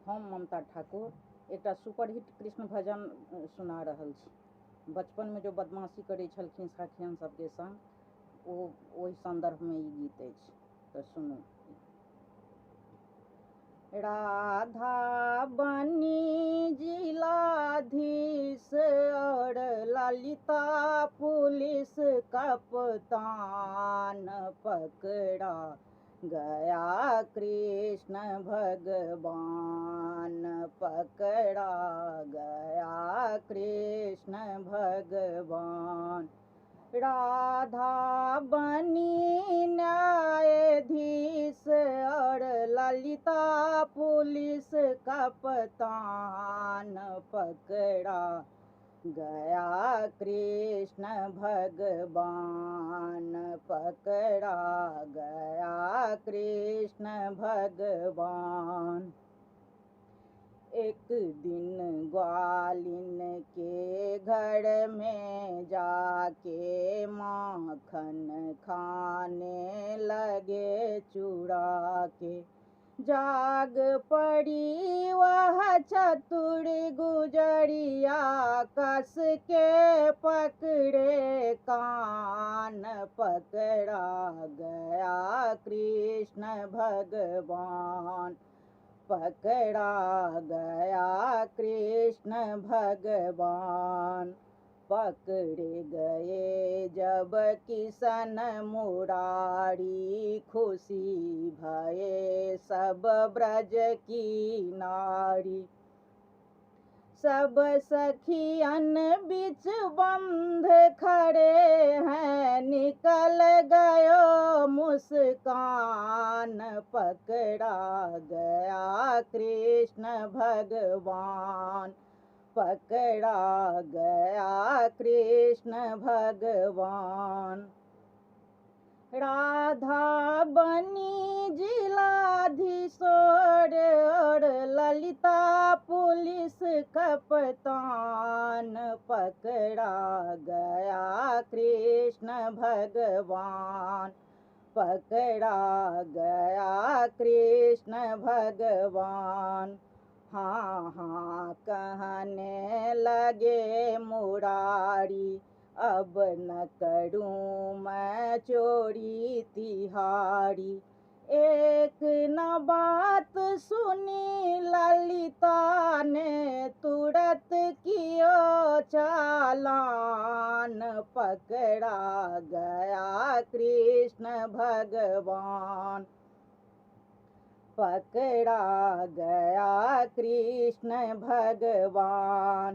हम ममता ठाकुर एकटा सुपरहिट कृष्ण भजन सुना रहल छी। बचपन में जो बदमाशी करै छलखिन सखियन सबके संग ओहि संदर्भ में ई गीत अछि, तऽ सुनू। राधा बनी जिलाधीश और ललिता पुलिस कप्तान, पकड़ा गया कृष्ण भगवान, पकड़ा गया कृष्ण भगवान। राधा बनी न्यायाधीश और ललिता पुलिस कप्तान, पकड़ा गया कृष्ण भगवान, पकड़ा गया कृष्ण भगवान। एक दिन ग्वालिन के घर में जाके माखन खाने लगे चुरा के, जाग पड़ी वह चतुर गुजरिया, कस के पकड़े कान, पकड़ा गया कृष्ण भगवान, पकड़ा गया कृष्ण भगवान। पकड़े गए जब किशन मुरारी, खुशी भये सब ब्रज की नारी। सब सखियन बिच बंध खड़े हैं, निकल गयो मुस्कान, पकड़ा गया कृष्ण भगवान, पकड़ा गया कृष्ण भगवान। राधा बनी जिलाधीश और ललिता पुलिस कप्तान, पकड़ा गया कृष्ण भगवान, पकड़ा गया कृष्ण भगवान। हाँ हाँ कहने लगे मुरारी, अब न करूँ मैं चोरी तिहारी। एक न बात सुनी ललिता ने, तुरत कियो चालान, पकड़ा गया कृष्ण भगवान, पकड़ा गया कृष्ण भगवान।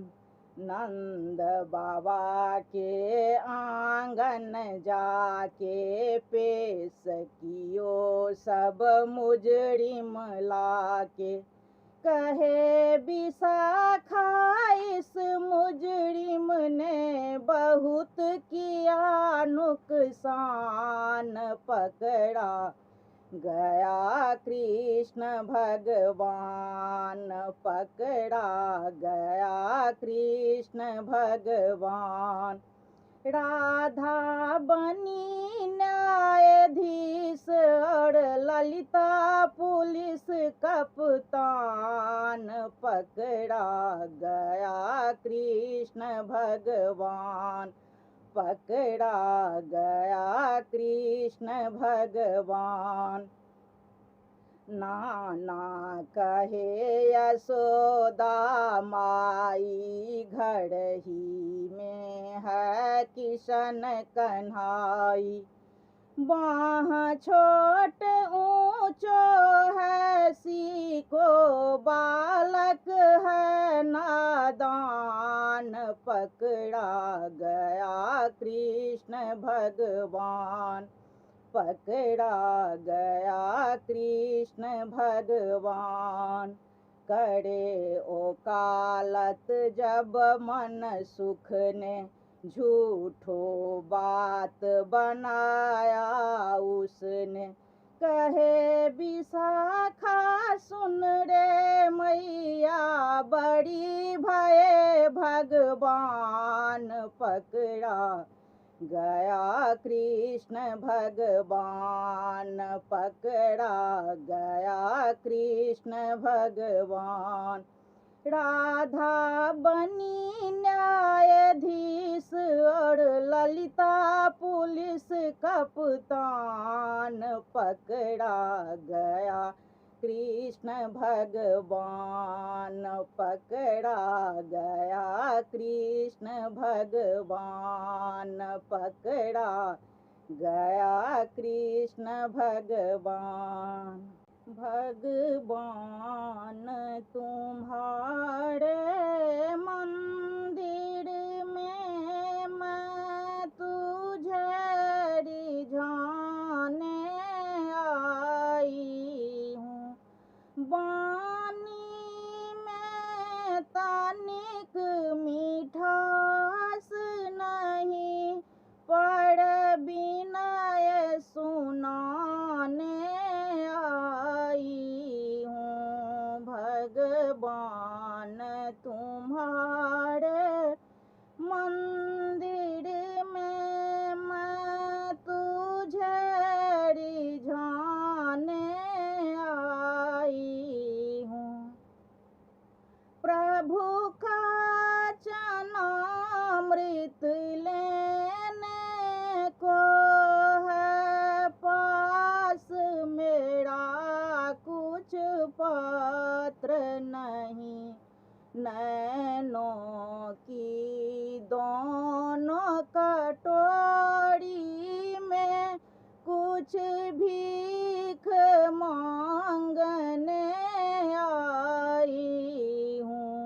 नंद बाबा के आंगन जाके पेश कियो सब मुजरिम लाके, कहे विशाखा इस मुजरिम ने बहुत किया नुकसान, पकड़ा गया कृष्ण भगवान, पकड़ा गया कृष्ण भगवान। राधा बनी न्यायाधीश और ललिता पुलिस कप्तान, पकड़ा गया कृष्ण भगवान, पकड़ा गया कृष्ण भगवान। नाना कहे यशोदा माई, घर ही में है किशन कन्हाई। बाह छोट ऊंचो है, सीको बालक है नादान, पकड़ा गया कृष्ण भगवान, पकड़ा गया कृष्ण भगवान। करे ओकालत जब मन सुख ने, झूठो बात बनाया उसने, कहे विशाखा सुन रे मैया, बड़ी भये भगवान, पकड़ा गया कृष्ण भगवान पकड़ा गया कृष्ण भगवान। राधा बनी न्यायाधीश और ललिता पुलिस कप्तान पकड़ा गया कृष्ण भगवान पकड़ा गया कृष्ण भगवान पकड़ा गया कृष्ण भगवान। भगवान तुम्हारे मंदिर में मैं तुझे रिझाने आई हूँ। वाणी में तनिक मिठास नहीं पर विनय सुनाने आई हूँ। भगवान तुम्हारे मंदिर में मैं तुझे रिझाने आई हूँ। प्रभु का चरणामृत लेने को है पास मेरा कुछ पात्र नहीं। नैनों की दोनों कटोरी में कुछ भीख मांगने आई हूँ।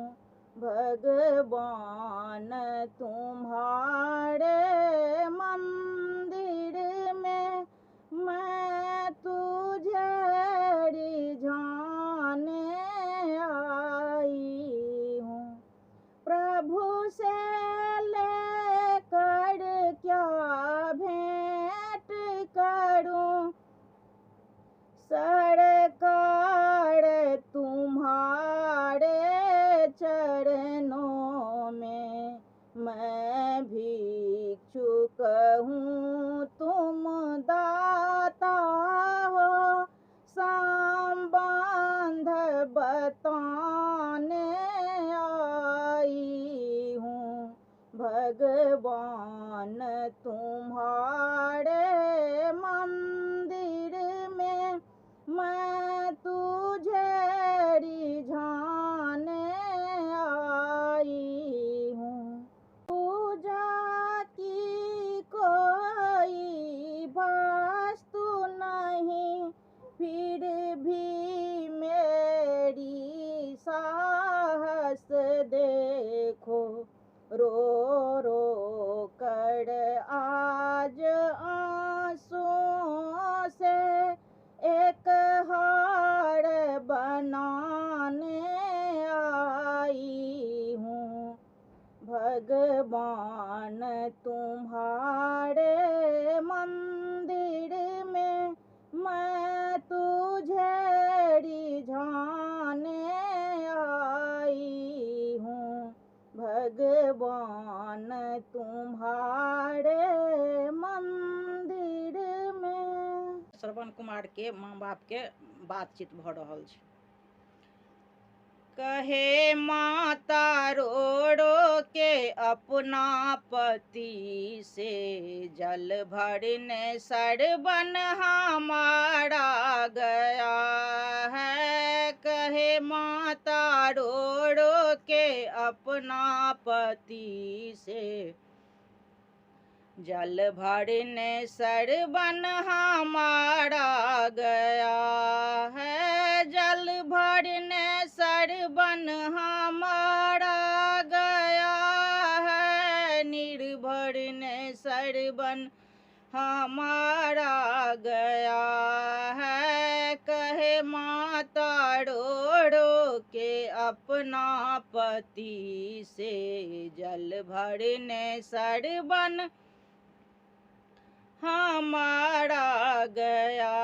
भगवान तुम्हारे मंदिर में मैं तुझे रिझाने आई हूँ। प्रभु से लेकर क्या भेंट करूं, सरकार तुम्हारे चरणों में मैं भिक्षुक हूँ तुम दाता हो। संबंध बताने आई हूँ। भगवान तुम्हारे मंदिर में मैं तुझे रिझाने आई हूँ। पूजा की कोई वस्तु नहीं फिर भी मेरी साहस देखो। रो रो कर आज आंसुओं से एक हार बनाने आई हूँ। भगवान तुम्हारे मंदिर में मैं तुझे रिझाने आई हूँ। भगवान तुम्हारे मंदिर में। श्रवण कुमार के माँ बाप के बातचीत भ रहल छै। कहे माता रो रो के अपना पति से, जल भरने सरवन हमारा गया है। कहे माता रो रो के अपना पति से, जल भरने सरवन हमारा गया है। जल भरने सरवन हमारा गया है। निर्भर ने सरवन हमारा गया है। कहे माता रो रो के अपना पति से, जल भरने सरवन हमारा गया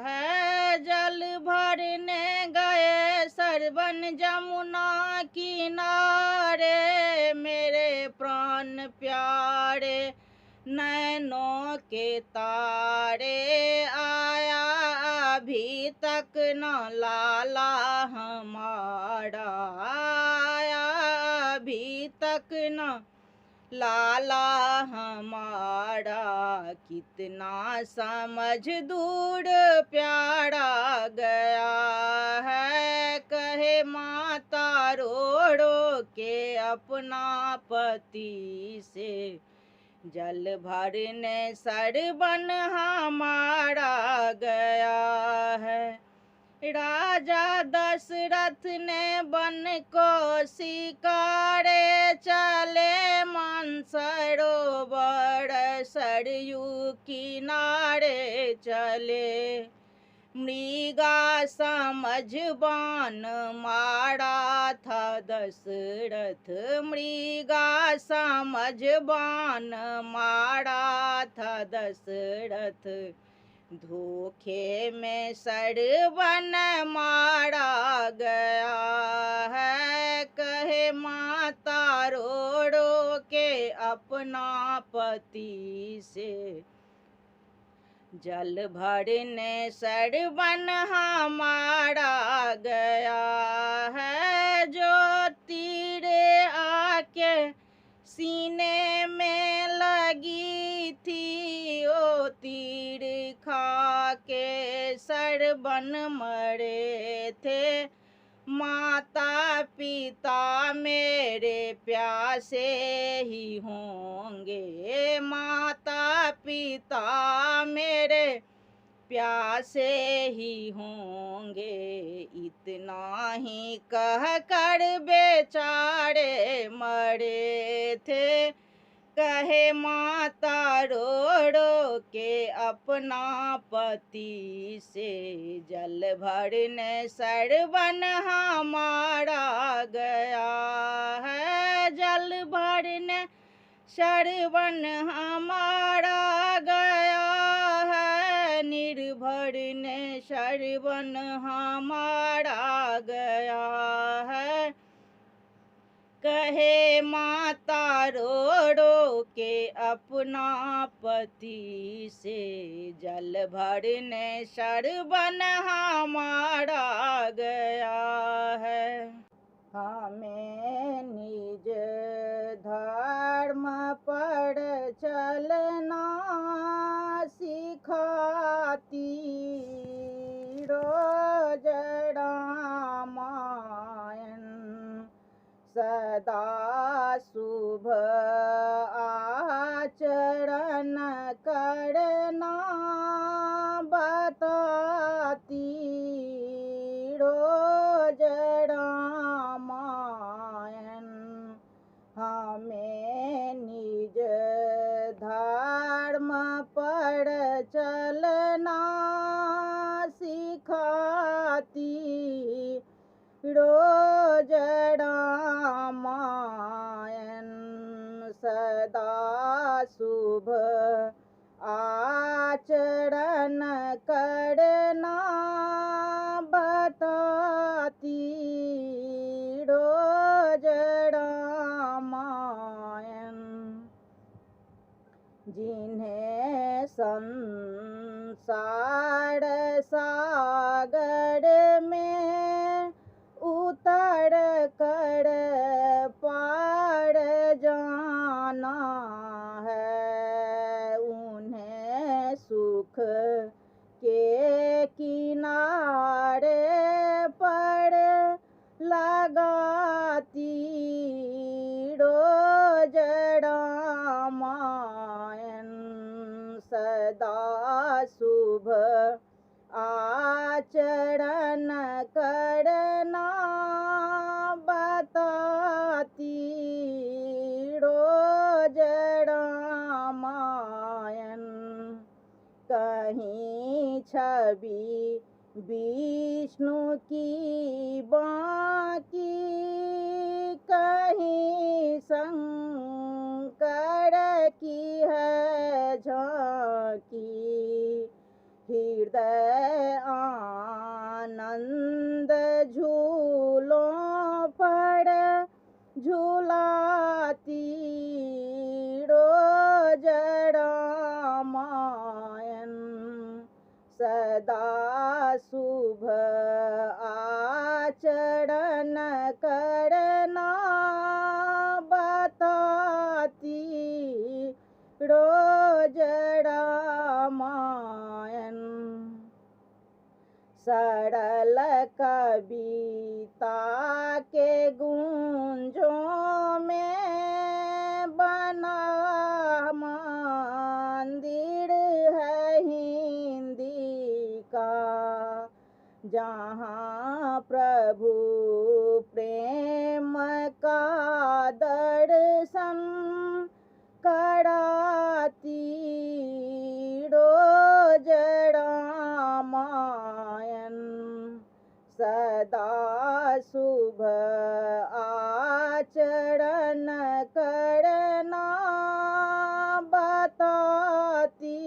है। जल भरने गए सरवन जमुना किनारे, मेरे प्राण प्यारे नैनों के तारे आया अभी तक न लाला हमारा आया अभी तक न लाला हमारा कितना समझ दूर प्यारा गया है कहे माता रो रो के अपना पति से जल भरने सरबन हमारा गया है। राजा दशरथ ने वन को शिकारे चले मानसरोवर सरयू किनारे चले मृगा समझ बाण मारा था दशरथ मृगा समझ बाण मारा था दशरथ धोखे में सरवन मारा गया है कहे माता रो रो के अपना पति से जल भरने सरवन हमारा गया है। जो तीरे आके सीने में लगी थी ओ तीर खा के सरवन मरे थे माता पिता मेरे प्यासे ही होंगे माता पिता मेरे प्यासे ही होंगे इतना ही कह कर बेचारे मरे थे कहे माता रो रो के अपना पति से जल भरने सरवन हमारा गया है जल भरने सरवन हमारा गया है निर्भर ने सरवन हमारा गया है कहे माता रो रो के अपना पति से जल भरने सरवन हमारा गया है। हमें निज धर्म पर चलना सिखाती रोज रामायण सदा शुभ आचरण करना बताती रोज रामायण हमें निज धर्म पर चलना सिखाती रोज रामायण सदा शुभ आचरण करना बताती रोज रामायण जिन्हें संसार सागर में उतर कर पार जाना है उन्हें सुख के किनारे पर लगाती रोज रामायण सदा शुभ आचरण करना बताती रोज रामायण कहीं छवि विष्णु की बाकी कहीं शंकर की है झांकी हृदय आनंद झूलों पर झूलाती रोज सदा शुभ आचरण करना बताती रोज रामायण। सरल कविता के गुंजों में बना मंदिर है हिंदी का, जहाँ प्रभु प्रेम का दर्शन कराती रोज रामायण। सदा शुभ आचरण करना बताती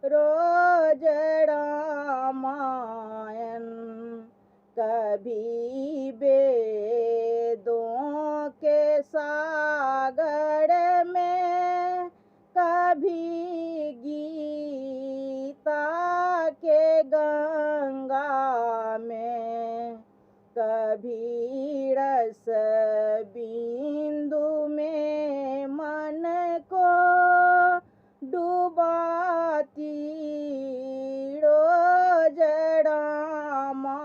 रोज रामायण। कभी वेदों के सागर में, कभी गीता के गंगा में, कभी रस बिंदु में मन को डुबाती रोज रामायण।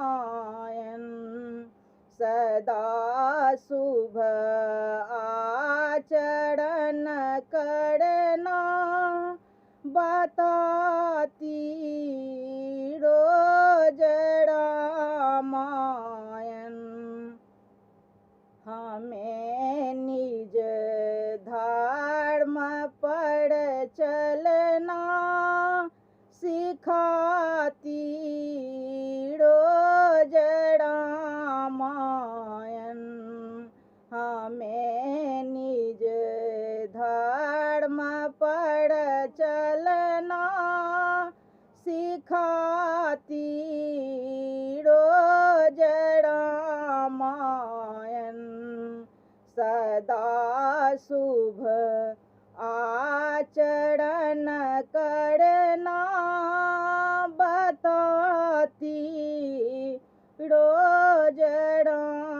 सदा शुभ आचरण करना बताती रोज रामायण। हमें निज धर्म पर चलना सिखाती रोज रामायण। हमें निज धर्म पर चलना सिखाती रोज रामायण। सदा शुभ आचरण करना बताती रोज रामायण।